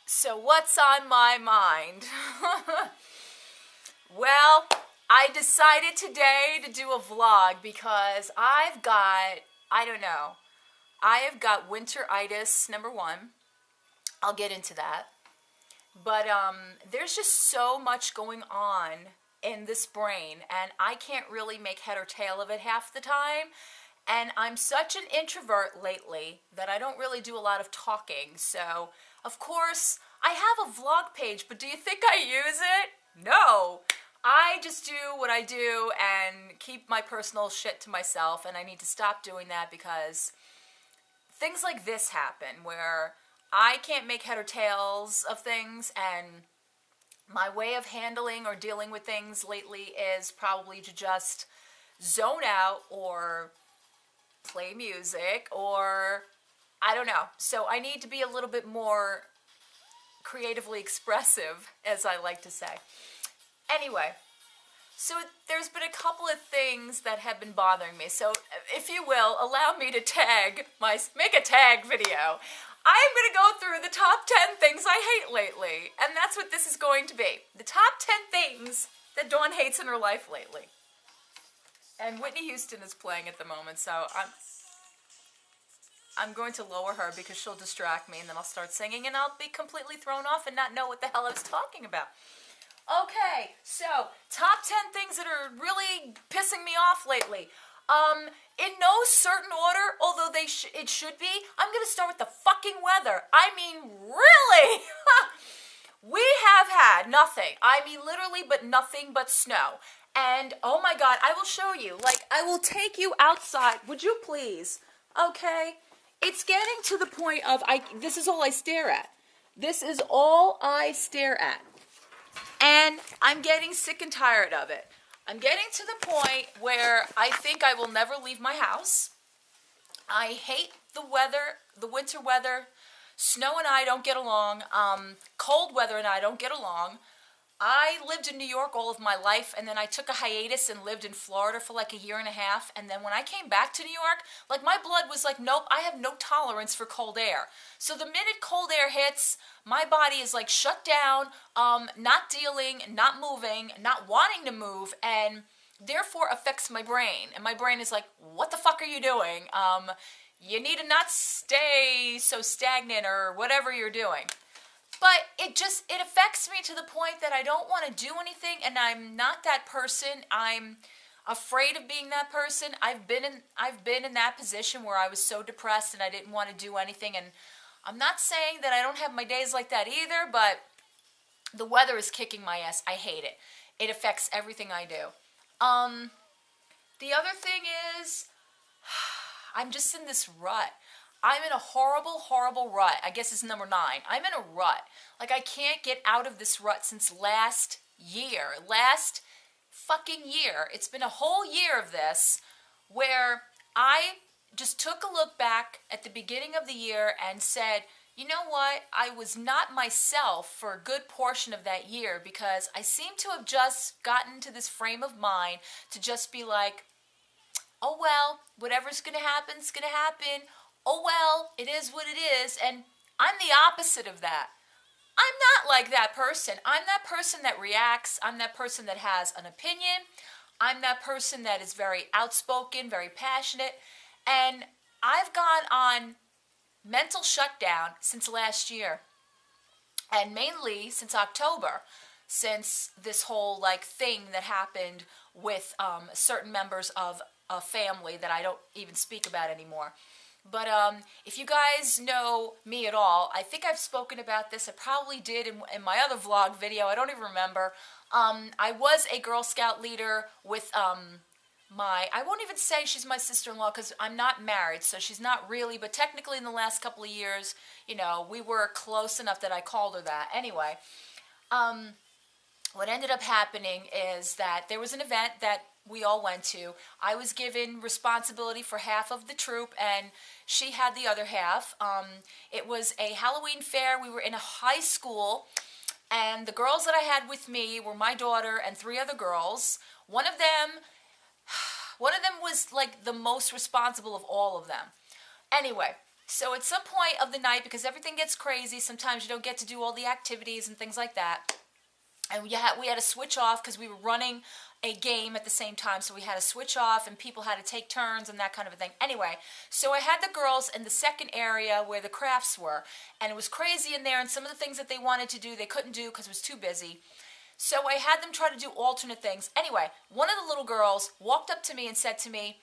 So what's on my mind? Well, I decided today to do a vlog because I don't know, I have got winteritis, number one. I'll get into that. But there's just so much going on in this brain, and I can't really make head or tail of it half the time. And I'm such an introvert lately that I don't really do a lot of talking. So, of course, I have a vlog page, but do you think I use it? No. I just do what I do and keep my personal shit to myself, and I need to stop doing that because things like this happen where I can't make head or tails of things, and my way of handling or dealing with things lately is probably to just zone out or play music, or I don't know. So I need to be a little bit more creatively expressive, as I like to say. Anyway, so there's been a couple of things that have been bothering me. So if you will, allow me to make a tag video. I am going to go through the top 10 things I hate lately, and that's what this is going to be. The top 10 things that Dawn hates in her life lately. And Whitney Houston is playing at the moment, so I'm going to lower her because she'll distract me, and then I'll start singing, and I'll be completely thrown off and not know what the hell I was talking about. Okay, so top 10 things that are really pissing me off lately. In no certain order, although it should be, I'm going to start with the fucking weather. I mean, really? We have had nothing. I mean, literally, but nothing but snow. And, oh my God, I will show you. Like, I will take you outside. Would you please? Okay. It's getting to the point of, this is all I stare at. This is all I stare at. And I'm getting sick and tired of it. I'm getting to the point where I think I will never leave my house. I hate the weather, the winter weather. Snow and I don't get along. Cold weather and I don't get along. I lived in New York all of my life, and then I took a hiatus and lived in Florida for like a year and a half. And then when I came back to New York, like my blood was like, nope, I have no tolerance for cold air. So the minute cold air hits, my body is like shut down, not dealing, not moving, not wanting to move, and therefore affects my brain. And my brain is like, what the fuck are you doing? You need to not stay so stagnant or whatever you're doing. But it affects me to the point that I don't want to do anything, and I'm not that person. I'm afraid of being that person. I've been in that position where I was so depressed and I didn't want to do anything, and I'm not saying that I don't have my days like that either, but the weather is kicking my ass. I hate it. It affects everything I do. The other thing is, I'm just in this rut. I'm in a horrible, horrible rut. I guess it's number 9. I'm in a rut. Like, I can't get out of this rut since last fucking year. It's been a whole year of this where I just took a look back at the beginning of the year and said, you know what? I was not myself for a good portion of that year because I seem to have just gotten to this frame of mind to just be like, oh well, whatever's going to happen is going to happen. Oh well, it is what it is, and I'm the opposite of that. I'm not like that person. I'm that person that reacts. I'm that person that has an opinion. I'm that person that is very outspoken, very passionate, and I've gone on mental shutdown since last year, and mainly since October, since this whole thing that happened with certain members of a family that I don't even speak about anymore. But if you guys know me at all, I think I've spoken about this. I probably did in my other vlog video. I don't even remember. I was a Girl Scout leader with I won't even say she's my sister-in-law because I'm not married, so she's not really, but technically in the last couple of years, we were close enough that I called her that. Anyway, what ended up happening is that there was an event that we all went to. I was given responsibility for half of the troop, and she had the other half. It was a Halloween fair. We were in a high school, and the girls that I had with me were my daughter and 3 other girls. One of them was like the most responsible of all of them. Anyway, So at some point of the night, because everything gets crazy, sometimes you don't get to do all the activities and things like that. And we had to switch off because we were running a game at the same time, so we had to switch off and people had to take turns and that kind of a thing. Anyway, so I had the girls in the second area where the crafts were, and it was crazy in there, and some of the things that they wanted to do they couldn't do because it was too busy. So I had them try to do alternate things. Anyway, one of the little girls walked up to me and said to me,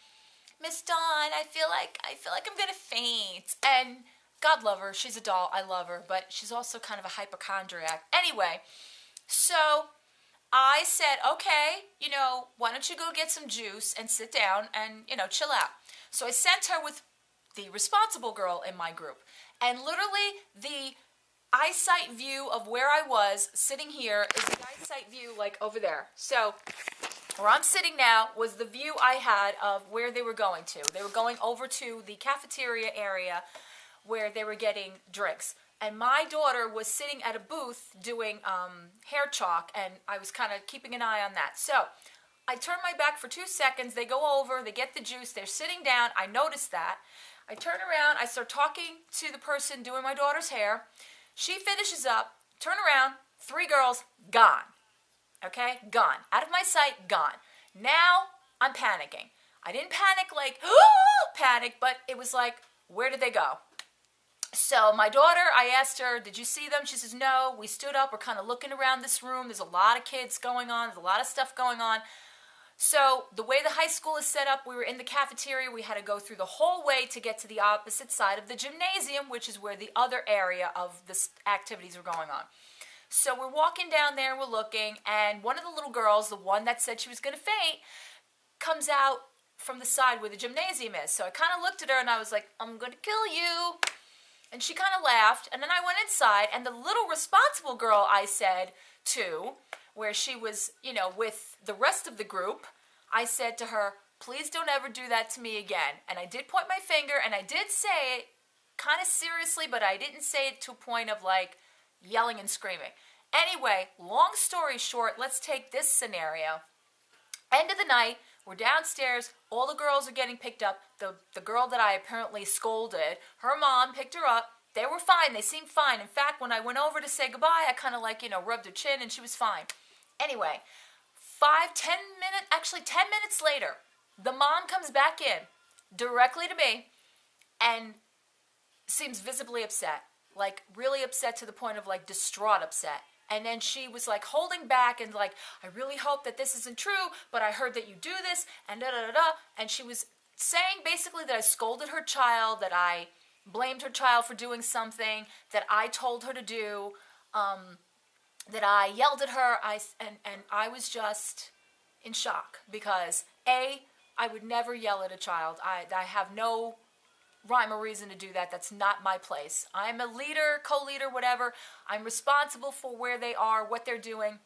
"Miss Dawn, I feel like I'm gonna faint." And God love her, she's a doll, I love her, but she's also kind of a hypochondriac. Anyway, so I said, "Okay, why don't you go get some juice and sit down and, chill out." So I sent her with the responsible girl in my group. And literally the eyesight view of where I was sitting here is the eyesight view like over there. So where I'm sitting now was the view I had of where they were going to. They were going over to the cafeteria area where they were getting drinks. And my daughter was sitting at a booth doing hair chalk, and I was kind of keeping an eye on that. So I turn my back for 2 seconds. They go over, they get the juice, they're sitting down. I noticed that. I turn around, I start talking to the person doing my daughter's hair. She finishes up, turn around, 3 girls, gone. Okay, gone. Out of my sight, gone. Now I'm panicking. I didn't panic like, panic, but it was like, where did they go? So my daughter, I asked her, "Did you see them?" She says, "No." We stood up. We're kind of looking around this room. There's a lot of kids going on. There's a lot of stuff going on. So the way the high school is set up, we were in the cafeteria. We had to go through the whole way to get to the opposite side of the gymnasium, which is where the other area of the activities were going on. So we're walking down there, we're looking, and one of the little girls, the one that said she was going to faint, comes out from the side where the gymnasium is. So I kind of looked at her and I was like, "I'm going to kill you." And she kind of laughed, and then I went inside, and the little responsible girl I said to, where she was, with the rest of the group, I said to her, "Please don't ever do that to me again." And I did point my finger, and I did say it kind of seriously, but I didn't say it to a point of like yelling and screaming. Anyway, long story short, let's take this scenario. End of the night, we're downstairs, all the girls are getting picked up. The girl that I apparently scolded, her mom picked her up. They were fine, they seemed fine. In fact, when I went over to say goodbye, I kind of like, rubbed her chin and she was fine. Anyway, 10 minutes later, the mom comes back in directly to me and seems visibly upset, like really upset to the point of like distraught upset. And then she was like holding back and like, "I really hope that this isn't true, but I heard that you do this," and da-da-da-da. And she was saying basically that I scolded her child, that I blamed her child for doing something that I told her to do, that I yelled at her. And I was just in shock because I would never yell at a child. I have no rhyme or reason to do that. That's not my place. I'm a leader, co-leader, whatever. I'm responsible for where they are, what they're doing.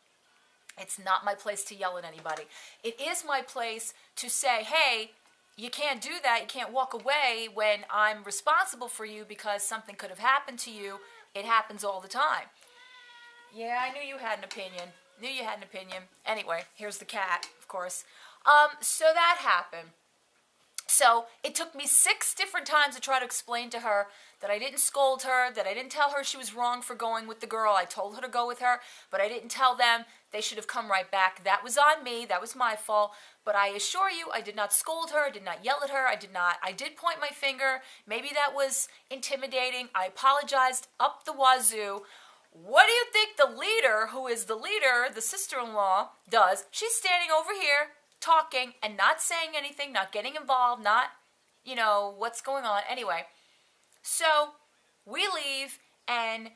It's not my place to yell at anybody. It is my place to say, "Hey, you can't do that. You can't walk away when I'm responsible for you because something could have happened to you." It happens all the time. Yeah, I knew you had an opinion. Anyway, here's the cat, of course. So that happened. So it took me 6 different times to try to explain to her that I didn't scold her, that I didn't tell her she was wrong for going with the girl. I told her to go with her, but I didn't tell them. They should have come right back. That was on me. That was my fault. But I assure you, I did not scold her. I did not yell at her. I did point my finger. Maybe that was intimidating. I apologized up the wazoo. What do you think the leader, who is the leader, the sister-in-law, does? She's standing over here, talking and not saying anything, not getting involved, not, what's going on. Anyway, so we leave, and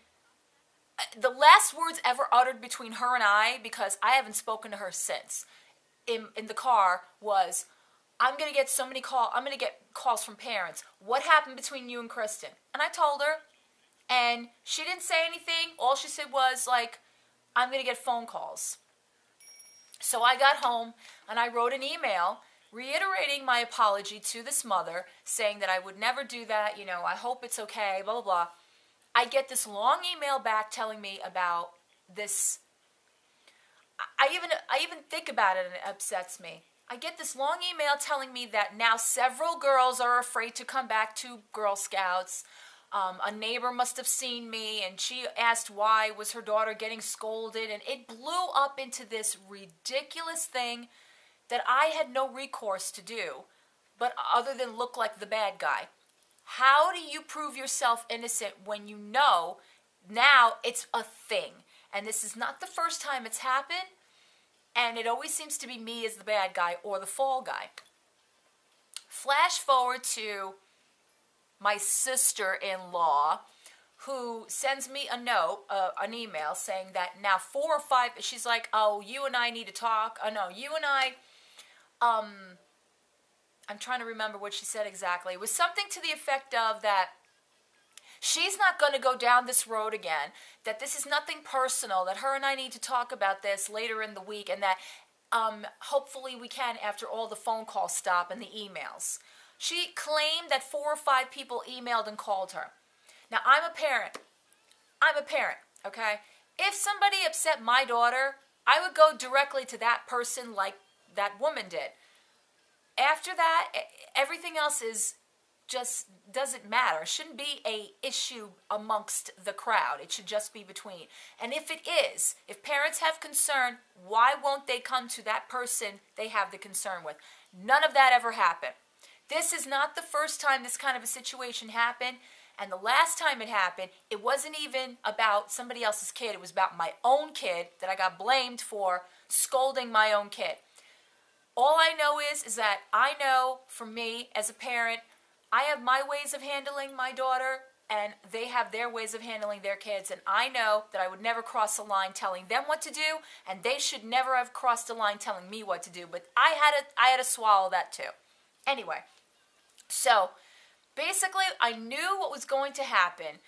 the last words ever uttered between her and I, because I haven't spoken to her since, in the car was, I'm going to get calls from parents. What happened between you and Kristen? And I told her, and she didn't say anything. All she said was like, I'm going to get phone calls. So I got home and I wrote an email reiterating my apology to this mother, saying that I would never do that, I hope it's okay, blah, blah, blah. I get this long email back telling me about this. I even think about it and it upsets me. I get this long email telling me that now several girls are afraid to come back to Girl Scouts. A neighbor must have seen me, and she asked why was her daughter getting scolded, and it blew up into this ridiculous thing that I had no recourse to do, but other than look like the bad guy. How do you prove yourself innocent when you know now it's a thing? And this is not the first time it's happened, and it always seems to be me as the bad guy or the fall guy. Flash forward to my sister-in-law, who sends me a note, an email, saying that now 4 or 5, she's like, oh, you and I need to talk. Oh, no, you and I, I'm trying to remember what she said exactly. It was something to the effect of that she's not going to go down this road again, that this is nothing personal, that her and I need to talk about this later in the week, and that hopefully we can after all the phone calls stop and the emails. She claimed that 4 or 5 people emailed and called her. Now, I'm a parent, okay? If somebody upset my daughter, I would go directly to that person like that woman did. After that, everything else is just doesn't matter. It shouldn't be a issue amongst the crowd. It should just be between. And if it is, if parents have concern, why won't they come to that person they have the concern with? None of that ever happened. This is not the first time this kind of a situation happened, and the last time it happened, it wasn't even about somebody else's kid. It was about my own kid that I got blamed for scolding my own kid. All I know is that I know for me as a parent, I have my ways of handling my daughter, and they have their ways of handling their kids, and I know that I would never cross a line telling them what to do, and they should never have crossed a line telling me what to do, but I had to swallow that too. Anyway. So, basically, I knew what was going to happen.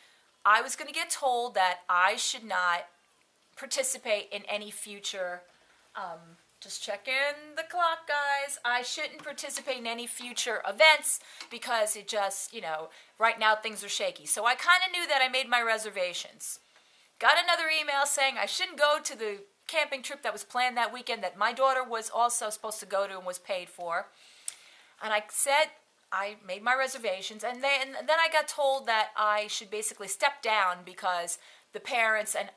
I was going to get told that I should not participate in any future, just checking the clock, guys. I shouldn't participate in any future events because it just, right now things are shaky. So I kind of knew that. I made my reservations. Got another email saying I shouldn't go to the camping trip that was planned that weekend that my daughter was also supposed to go to and was paid for. And I said, I made my reservations, and then I got told that I should basically step down because the parents and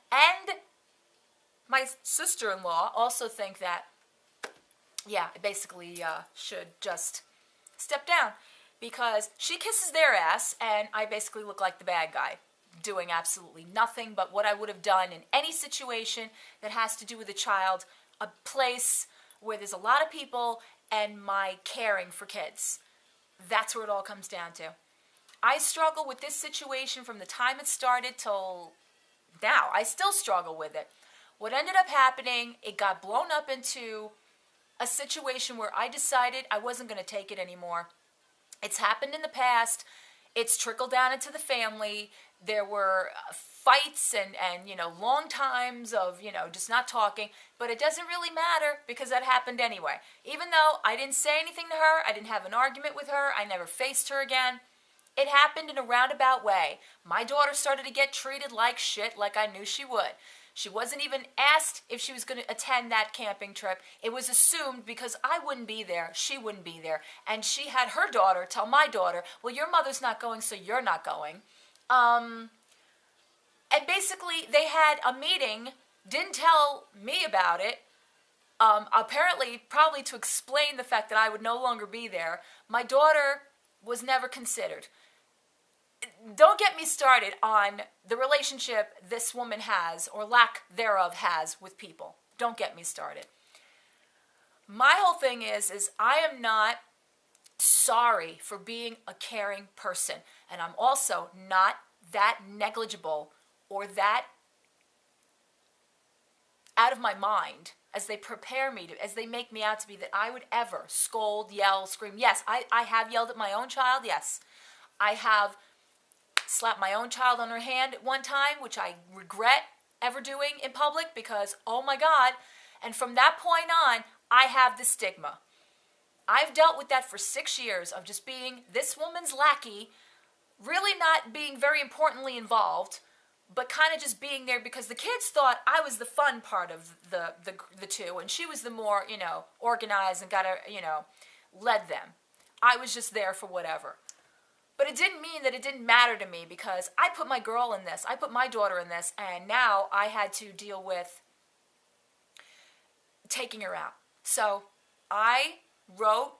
my sister-in-law also think that, yeah, I basically should just step down because she kisses their ass, and I basically look like the bad guy, doing absolutely nothing but what I would have done in any situation that has to do with a child, a place where there's a lot of people, and my caring for kids. That's where it all comes down to. I struggle with this situation from the time it started till now. I still struggle with it. What ended up happening, it got blown up into a situation where I decided I wasn't going to take it anymore. It's happened in the past. It's trickled down into the family. There were fights and long times of, just not talking. But it doesn't really matter because that happened anyway. Even though I didn't say anything to her, I didn't have an argument with her, I never faced her again. It happened in a roundabout way. My daughter started to get treated like shit like I knew she would. She wasn't even asked if she was going to attend that camping trip. It was assumed because I wouldn't be there, she wouldn't be there. And she had her daughter tell my daughter, well, your mother's not going, so you're not going. And basically, they had a meeting, didn't tell me about it, apparently, probably to explain the fact that I would no longer be there. My daughter was never considered. Don't get me started on the relationship this woman has, or lack thereof has, with people. Don't get me started. My whole thing is I am not sorry for being a caring person, and I'm also not that negligible or that out of my mind as they prepare me to, as they make me out to be, that I would ever scold, yell, scream. Yes, I have yelled at my own child, yes. I have slapped my own child on her hand at one time, which I regret ever doing in public because, oh my God, and from that point on, I have the stigma. I've dealt with that for 6 years of just being this woman's lackey, really not being very importantly involved, but kind of just being there because the kids thought I was the fun part of the two, and she was the more, organized and led them. I was just there for whatever. But it didn't mean that it didn't matter to me because I put my girl in this, I put my daughter in this, and now I had to deal with taking her out. So I wrote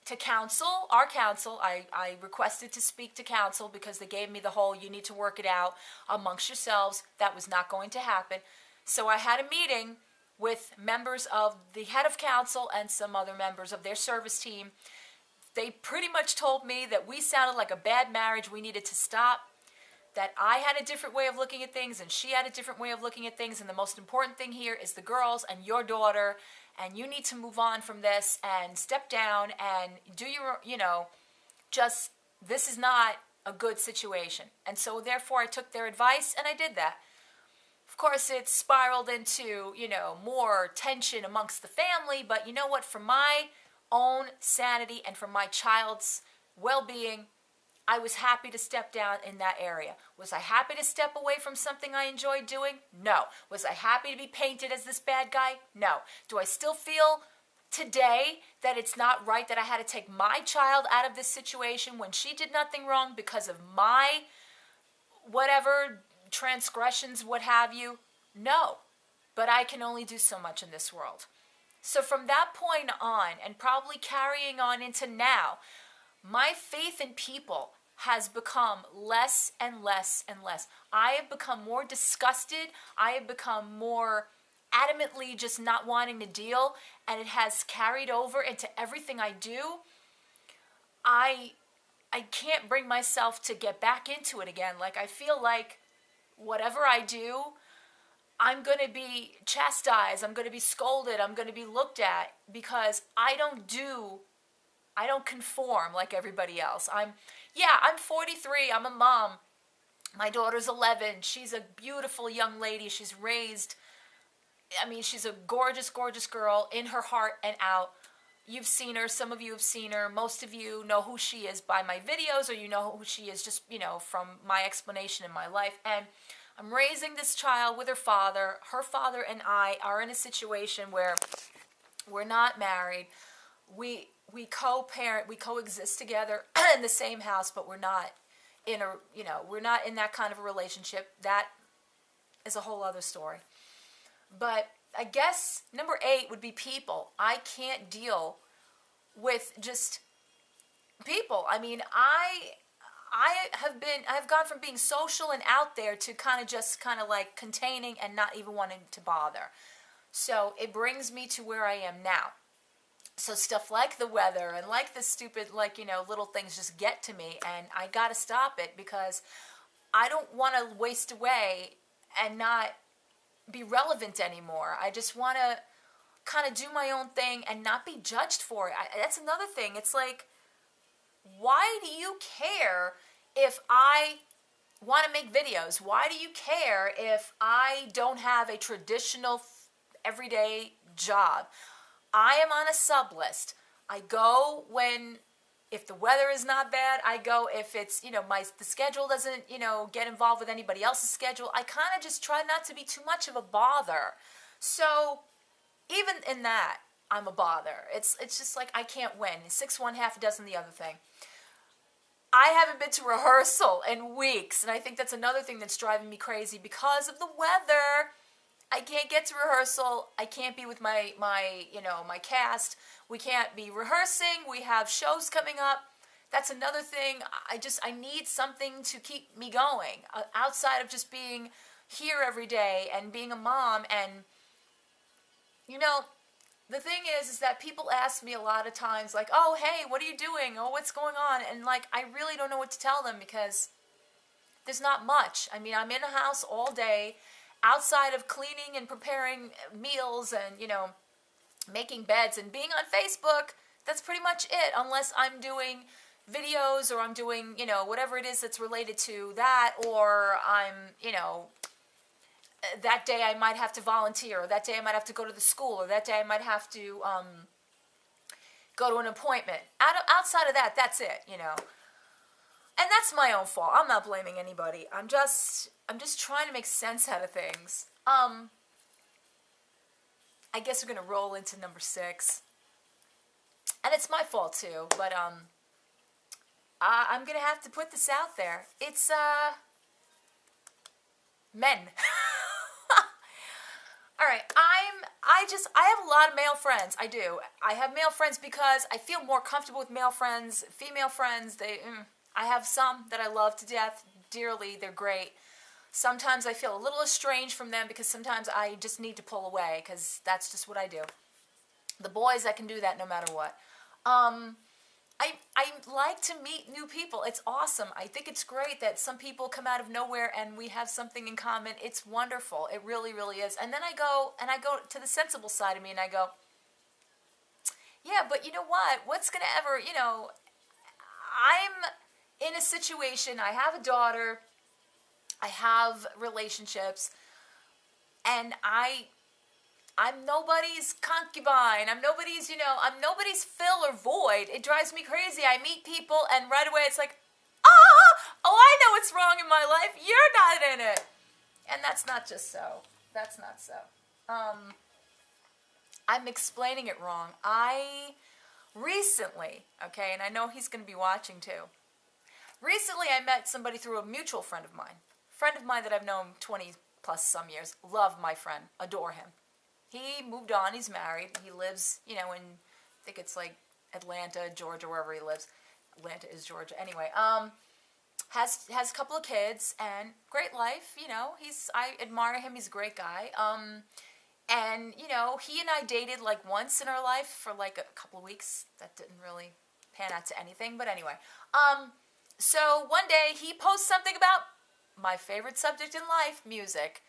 to council, our council. I requested to speak to council because they gave me the whole, you need to work it out amongst yourselves. That was not going to happen. So I had a meeting with members of the head of council and some other members of their service team. They pretty much told me that we sounded like a bad marriage. We needed to stop. That I had a different way of looking at things and she had a different way of looking at things. And the most important thing here is the girls and your daughter. And you need to move on from this and step down and do your, this is not a good situation. And so therefore I took their advice and I did that. Of course, it spiraled into, more tension amongst the family. But you know what? For my own sanity and for my child's well-being, I was happy to step down in that area. Was I happy to step away from something I enjoyed doing? No. Was I happy to be painted as this bad guy? No. Do I still feel today that it's not right that I had to take my child out of this situation when she did nothing wrong because of my whatever transgressions, what have you? No. But I can only do so much in this world. So from that point on, and probably carrying on into now, my faith in people has become less and less and less. I have become more disgusted. I have become more adamantly just not wanting to deal, and it has carried over into everything I do. I can't bring myself to get back into it again. Like, I feel like whatever I do, I'm going to be chastised, I'm going to be scolded, I'm going to be looked at because I don't conform like everybody else. I'm 43, I'm a mom. My daughter's 11. She's a beautiful young lady. She's a gorgeous, gorgeous girl in her heart and out. You've seen her. Some of you have seen her. Most of you know who she is by my videos, or you know who she is just, from my explanation in my life. And I'm raising this child with her father. Her father and I are in a situation where we're not married. We co-parent, we coexist together in the same house, but we're not we're not in that kind of a relationship. That is a whole other story. But I guess number 8 would be people. I can't deal with just people. I mean, I've gone from being social and out there to kind of like containing and not even wanting to bother. So it brings me to where I am now. So stuff like the weather and like the stupid, little things just get to me, and I got to stop it because I don't want to waste away and not be relevant anymore. I just want to kind of do my own thing and not be judged for it. That's another thing. It's like, why do you care if I want to make videos? Why do you care if I don't have a traditional everyday job? I am on a sub list. I go if the weather is not bad. I go if it's, the schedule doesn't, get involved with anybody else's schedule. I kind of just try not to be too much of a bother. So even in that, I'm a bother. It's just like I can't win. 6 1, half a dozen the other thing. I haven't been to rehearsal in weeks, and I think that's another thing that's driving me crazy because of the weather. I can't get to rehearsal. I can't be with my cast. We can't be rehearsing. We have shows coming up. That's another thing. I need something to keep me going outside of just being here every day and being a mom. And, the thing is that people ask me a lot of times, like, oh, hey, what are you doing? Oh, what's going on? And, I really don't know what to tell them because there's not much. I mean, I'm in a house all day, outside of cleaning and preparing meals and, making beds and being on Facebook. That's pretty much it, unless I'm doing videos or I'm doing, whatever it is that's related to that, or I'm, that day I might have to volunteer, or that day I might have to go to the school, or that day I might have to go to an appointment. Outside of that, that's it, And that's my own fault. I'm not blaming anybody. I'm just trying to make sense out of things. I guess we're gonna roll into number 6. And it's my fault too, but I'm gonna have to put this out there. It's men. All right, I have a lot of male friends. I do. I have male friends because I feel more comfortable with male friends. Female friends, I have some that I love to death, dearly. They're great. Sometimes I feel a little estranged from them because sometimes I just need to pull away because that's just what I do. The boys, I can do that no matter what. I like to meet new people. It's awesome. I think it's great that some people come out of nowhere and we have something in common. It's wonderful. It really, really is. And then I go to the sensible side of me and I go, yeah, but you know what? What's going to ever, I'm in a situation, I have a daughter, I have relationships, and I'm nobody's concubine. I'm nobody's fill or void. It drives me crazy. I meet people and right away it's like, I know what's wrong in my life. You're not in it. And that's not just so. That's not so. I'm explaining it wrong. I recently, okay, and I know he's going to be watching too. Recently I met somebody through a mutual friend of mine. Friend of mine that I've known 20 plus some years. Love my friend. Adore him. He moved on. He's married. He lives, in, I think it's like Atlanta, Georgia, wherever he lives. Atlanta is Georgia. Anyway, has a couple of kids and great life. I admire him. He's a great guy. And he and I dated like once in our life for like a couple of weeks. That didn't really pan out to anything. But anyway, so one day he posts something about my favorite subject in life, music.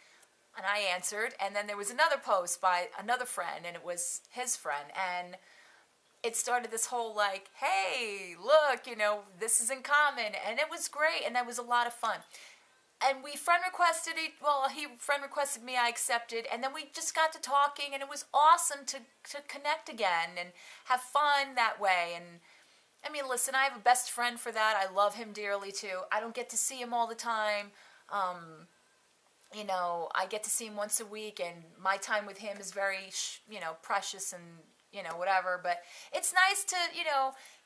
And I answered, and then there was another post by another friend, and it was his friend, and it started this whole like, hey, look, this is in common, and it was great, and that was a lot of fun. And we friend requested, he friend requested me, I accepted, and then we just got to talking, and it was awesome to connect again and have fun that way. And I mean, listen, I have a best friend for that. I love him dearly too. I don't get to see him all the time. I get to see him once a week, and my time with him is very, precious and, whatever. But it's nice to,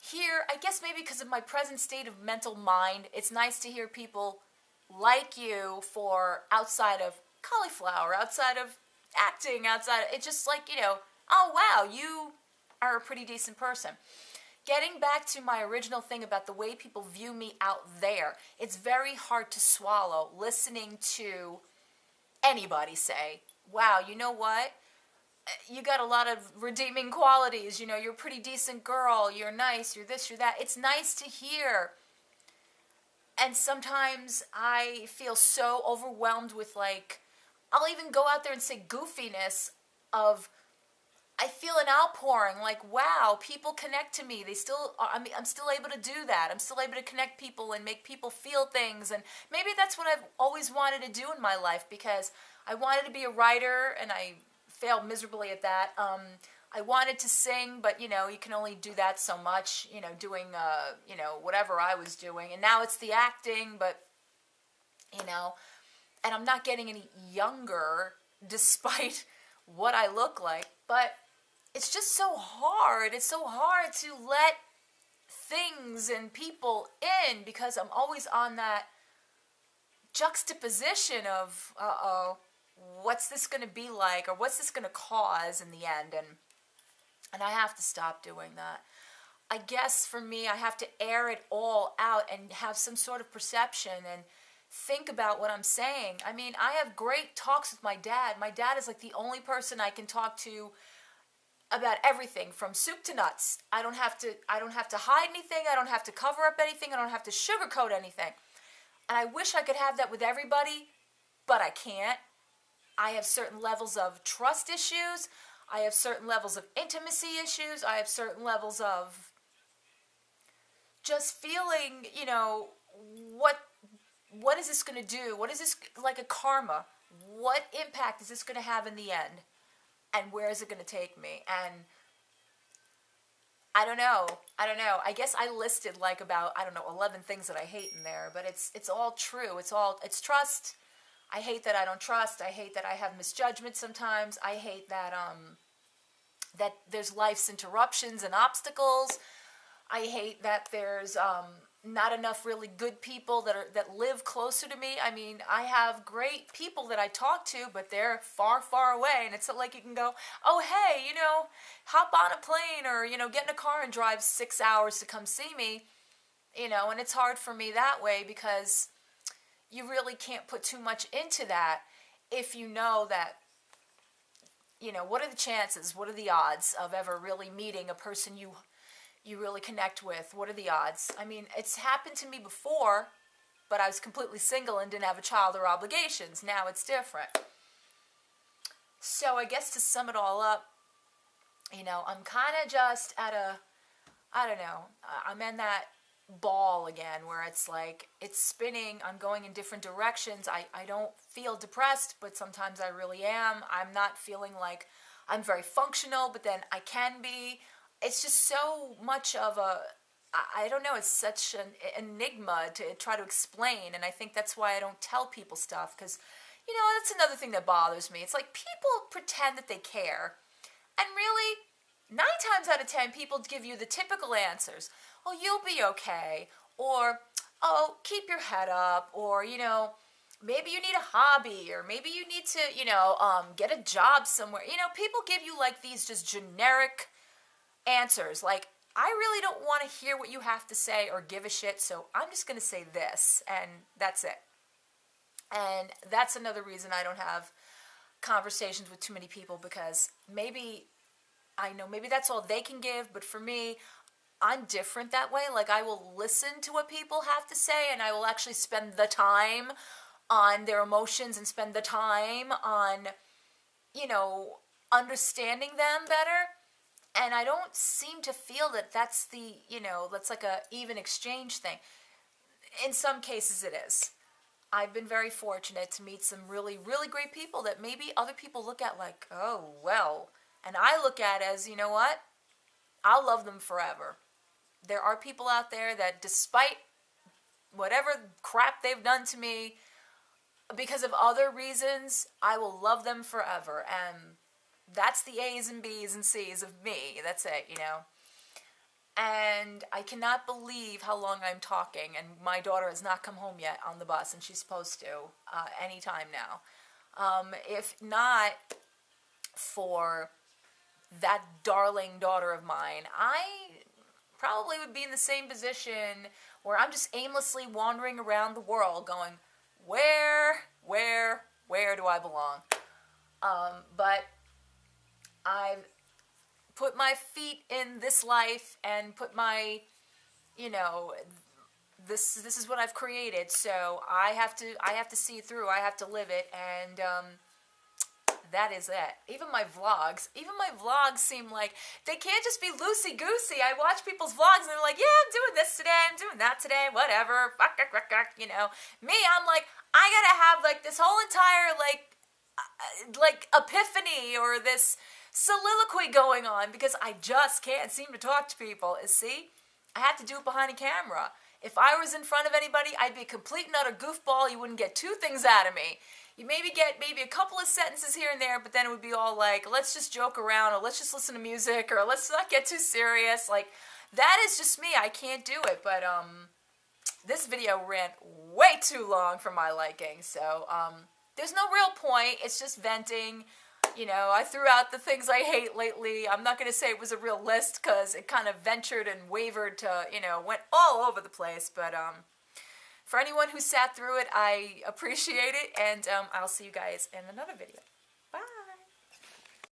hear, I guess maybe because of my present state of mental mind, it's nice to hear people like you for outside of cauliflower, outside of acting, it's just like, oh, wow, you are a pretty decent person. Getting back to my original thing about the way people view me out there, it's very hard to swallow listening to anybody say, wow, you know what? You got a lot of redeeming qualities. You're a pretty decent girl. You're nice. You're this, you're that. It's nice to hear. And sometimes I feel so overwhelmed with I'll even go out there and say goofiness of, I feel an outpouring, like, wow, people connect to me. They still are, I'm still able to do that. I'm still able to connect people and make people feel things. And maybe that's what I've always wanted to do in my life, because I wanted to be a writer, and I failed miserably at that. I wanted to sing, but, you can only do that so much, doing, whatever I was doing. And now it's the acting, but, and I'm not getting any younger despite what I look like. But it's just so hard. It's so hard to let things and people in, because I'm always on that juxtaposition of, what's this going to be like, or what's this going to cause in the end? And I have to stop doing that. I guess for me, I have to air it all out and have some sort of perception and think about what I'm saying. I mean, I have great talks with my dad. My dad is like the only person I can talk to about everything from soup to nuts. I don't have to hide anything. I don't have to cover up anything. I don't have to sugarcoat anything. And I wish I could have that with everybody, but I can't. I have certain levels of trust issues. I have certain levels of intimacy issues. I have certain levels of just feeling, what is this going to do? What is this, like a karma? What impact is this going to have in the end? And where is it going to take me? And I don't know. I guess I listed like about, I don't know, 11 things that I hate in there, but it's all true. It's trust. I hate that I don't trust. I hate that I have misjudgment sometimes. I hate that that there's life's interruptions and obstacles. I hate that there's not enough really good people that live closer to me. I mean, I have great people that I talk to, but they're far, far away, and it's not like you can go, oh, hey, hop on a plane or, get in a car and drive 6 hours to come see me, and it's hard for me that way because you really can't put too much into that if you know that, what are the chances, what are the odds of ever really meeting a person you really connect with? What are the odds? I mean, it's happened to me before, but I was completely single and didn't have a child or obligations. Now it's different. So I guess to sum it all up, I'm kind of just at I don't know, I'm in that ball again where it's like, it's spinning, I'm going in different directions. I don't feel depressed, but sometimes I really am. I'm not feeling like I'm very functional, but then I can be. It's just so much of I don't know, it's such an enigma to try to explain, and I think that's why I don't tell people stuff, because, that's another thing that bothers me. It's like people pretend that they care, and really, 9 times out of 10, people give you the typical answers. Oh, you'll be okay, or, oh, keep your head up, or, maybe you need a hobby, or maybe you need to, get a job somewhere. People give you, like, these just generic answers, like, I really don't want to hear what you have to say or give a shit, so I'm just going to say this, and that's it. And that's another reason I don't have conversations with too many people, because maybe that's all they can give, but for me, I'm different that way. Like, I will listen to what people have to say, and I will actually spend the time on their emotions and spend the time on, understanding them better. And I don't seem to feel that that's that's like a even exchange thing. In some cases it is. I've been very fortunate to meet some really, really great people that maybe other people look at like, oh, well. And I look at it as, you know what? I'll love them forever. There are people out there that, despite whatever crap they've done to me, because of other reasons, I will love them forever. And that's the A's and B's and C's of me. That's it, And I cannot believe how long I'm talking, and my daughter has not come home yet on the bus, and she's supposed to anytime now. If not for that darling daughter of mine, I probably would be in the same position where I'm just aimlessly wandering around the world going, where do I belong? But I've put my feet in this life and put my, this is what I've created. So I have to see it through. I have to live it, and that is it. Even my vlogs seem like they can't just be loosey-goosey. I watch people's vlogs and they're like, yeah, I'm doing this today, I'm doing that today, whatever, Me, I'm like, I gotta have like this whole entire like epiphany or this soliloquy going on because I just can't seem to talk to people. See, I have to do it behind a camera. If I was in front of anybody, I'd be a complete and utter goofball. You wouldn't get 2 things out of me. You maybe get a couple of sentences here and there, but then it would be all like, let's just joke around, or let's just listen to music, or let's not get too serious. Like, that is just me. I can't do it. But this video ran way too long for my liking, so there's no real point. It's just venting. I threw out the things I hate lately. I'm not going to say it was a real list because it kind of ventured and wavered to, went all over the place. But for anyone who sat through it, I appreciate it. And I'll see you guys in another video.